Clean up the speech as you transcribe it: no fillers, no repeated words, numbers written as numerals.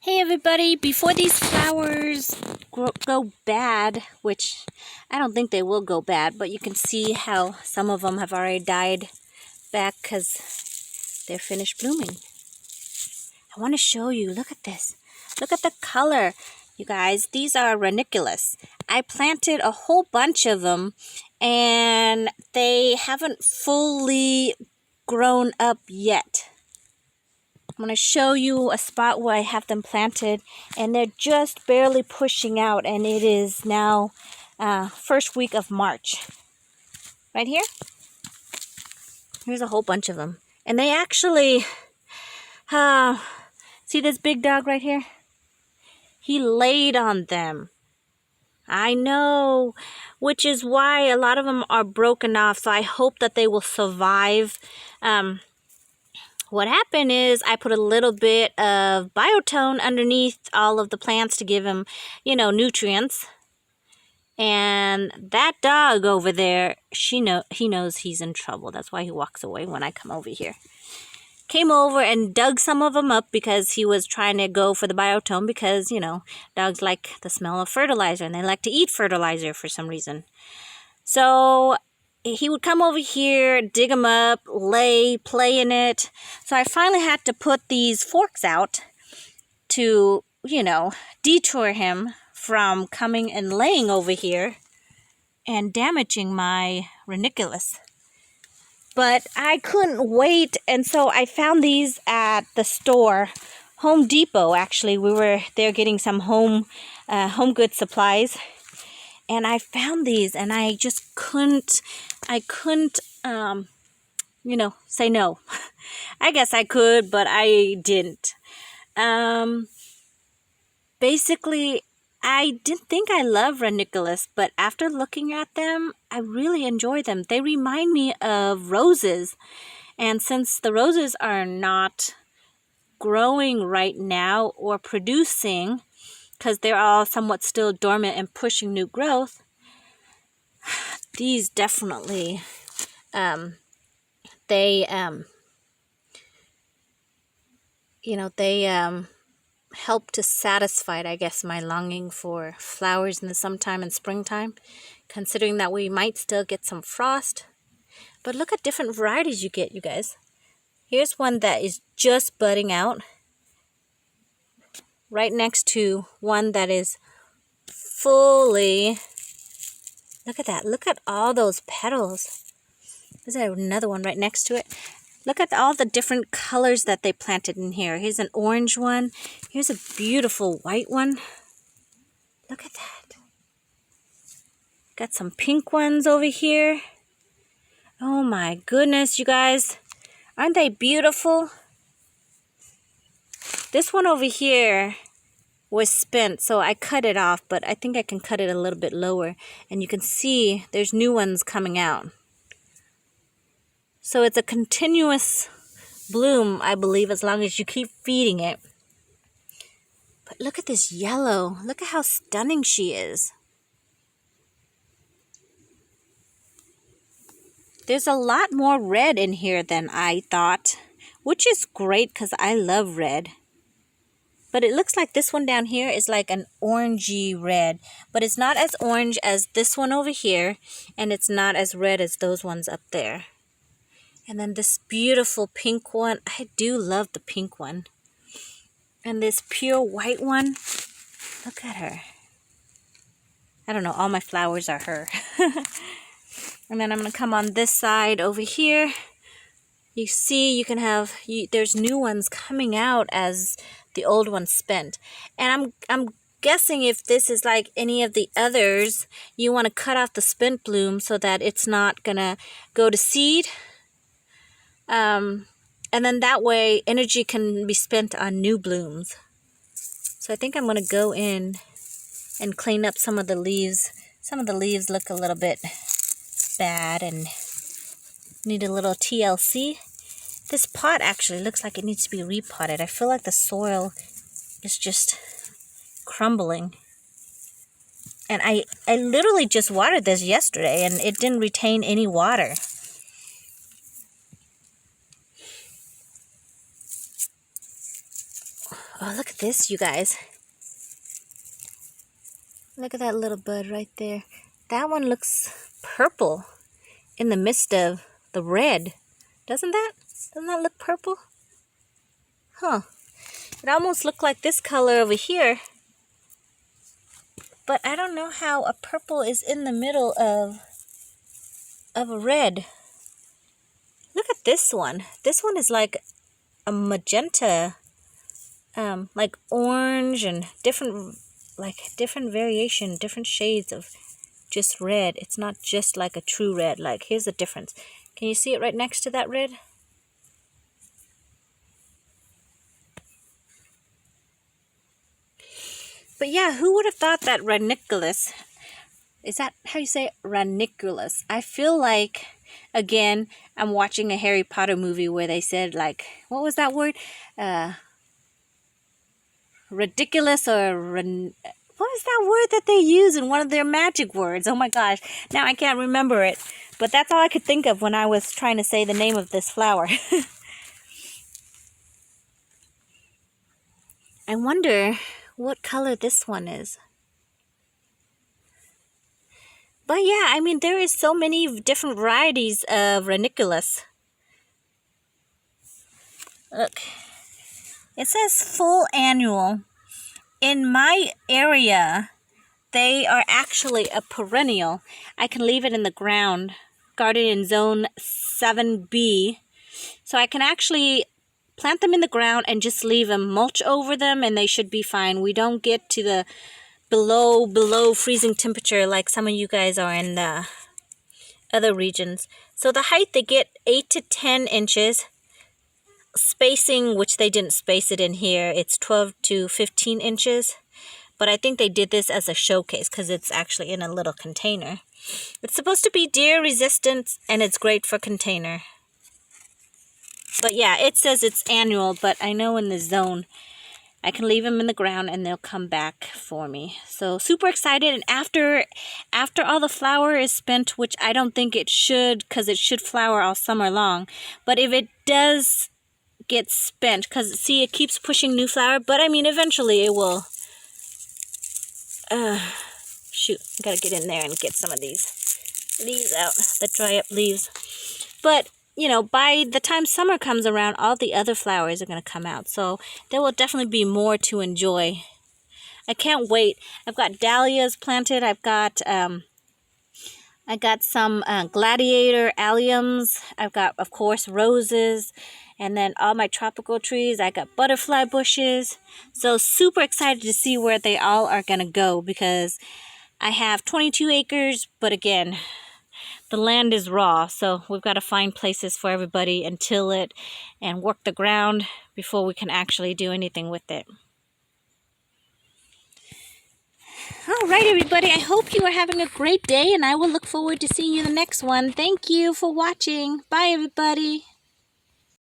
Hey everybody, before these flowers go bad, which I don't think they will go bad, but you can see how some of them have already died back because they're finished blooming. I want to show you, look at this. Look at the color. You guys, these are ranunculus. I planted a whole bunch of them and they haven't fully grown up yet. I'm going to show you a spot where I have them planted and they're just barely pushing out, and it is now first week of March. Right here, here's a whole bunch of them, and they actually see this big dog right here? He laid on them. I know, which is why a lot of them are broken off, so I hope that they will survive. What happened is I put a little bit of biotone underneath all of the plants to give them, nutrients. And that dog over there, he knows he's in trouble. That's why he walks away when I come over here. Came over and dug some of them up because he was trying to go for the biotone because, dogs like the smell of fertilizer and they like to eat fertilizer for some reason. So he would come over here, dig them up, play in it. So I finally had to put these forks out to, detour him from coming and laying over here and damaging my ranunculus. But I couldn't wait, and so I found these at the store, Home Depot actually. We were there getting some home good supplies. And I found these, and I just couldn't, say no. I guess I could, but I didn't. Basically, I didn't think I love ranunculus, but after looking at them, I really enjoy them. They remind me of roses. And since the roses are not growing right now or producing, because they're all somewhat still dormant and pushing new growth, these definitely, they help to satisfy, I guess, my longing for flowers in the summertime and springtime, considering that we might still get some frost. But look at different varieties you get, you guys. Here's one that is just budding out, right next to one that is fully, look at that, look at all those petals. There's another one right next to it. Look at all the different colors that they planted in here. Here's an orange one. Here's a beautiful white one. Look at that. Got some pink ones over here. Oh my goodness, you guys. Aren't they beautiful? This one over here was spent, so I cut it off, but I think I can cut it a little bit lower. And you can see there's new ones coming out. So it's a continuous bloom, I believe, as long as you keep feeding it. But look at this yellow. Look at how stunning she is. There's a lot more red in here than I thought, which is great because I love red. But it looks like this one down here is like an orangey red. But it's not as orange as this one over here, and it's not as red as those ones up there. And then this beautiful pink one. I do love the pink one. And this pure white one. Look at her. I don't know. All my flowers are her. And then I'm going to come on this side over here. You see, you can have, there's new ones coming out as the old ones spent. And I'm guessing if this is like any of the others, you want to cut off the spent bloom so that it's not going to go to seed. And then that way energy can be spent on new blooms. So I think I'm going to go in and clean up some of the leaves. Some of the leaves look a little bit bad and need a little TLC. This pot actually looks like it needs to be repotted. I feel like the soil is just crumbling. And I literally just watered this yesterday and it didn't retain any water. Oh, look at this, you guys. Look at that little bud right there. That one looks purple in the midst of the red. Doesn't that look purple? Huh. It almost looked like this color over here. But I don't know how a purple is in the middle of a red. Look at this one. This one is like a magenta, like orange and different variation, different shades of just red. It's not just like a true red. Like, here's the difference. Can you see it right next to that red? But yeah, who would have thought that Ranunculus, is that how you say it? Ranunculus? I feel like, again, I'm watching a Harry Potter movie where they said, like, what was that word? Ridiculous, or what was that word that they use in one of their magic words? Oh my gosh, now I can't remember it. But that's all I could think of when I was trying to say the name of this flower. I wonder what color this one is. But yeah, I mean, there is so many different varieties of ranunculus. Look, it says full annual. In my area, they are actually a perennial. I can leave it in the ground, guarded in zone 7B. So I can actually plant them in the ground and just leave them, mulch over them, and they should be fine. We don't get to the below freezing temperature like some of you guys are in the other regions. So the height, they get 8 to 10 inches. Spacing, which they didn't space it in here, it's 12 to 15 inches. But I think they did this as a showcase because it's actually in a little container. It's supposed to be deer resistant, and it's great for container. But yeah, it says it's annual, but I know in the zone, I can leave them in the ground and they'll come back for me. So super excited. And after all the flower is spent, which I don't think it should, because it should flower all summer long. But if it does get spent, because see, it keeps pushing new flower, but I mean, eventually it will. Shoot, I gotta get in there and get some of these leaves out, the dry up leaves. But you know, by the time summer comes around, all the other flowers are going to come out. So there will definitely be more to enjoy. I can't wait. I've got dahlias planted. I got some gladiator alliums. I've got, of course, roses. And then all my tropical trees. I got butterfly bushes. So super excited to see where they all are going to go, because I have 22 acres. But again, the land is raw, so we've got to find places for everybody and till it and work the ground before we can actually do anything with it. All right, everybody. I hope you are having a great day, and I will look forward to seeing you in the next one. Thank you for watching. Bye, everybody.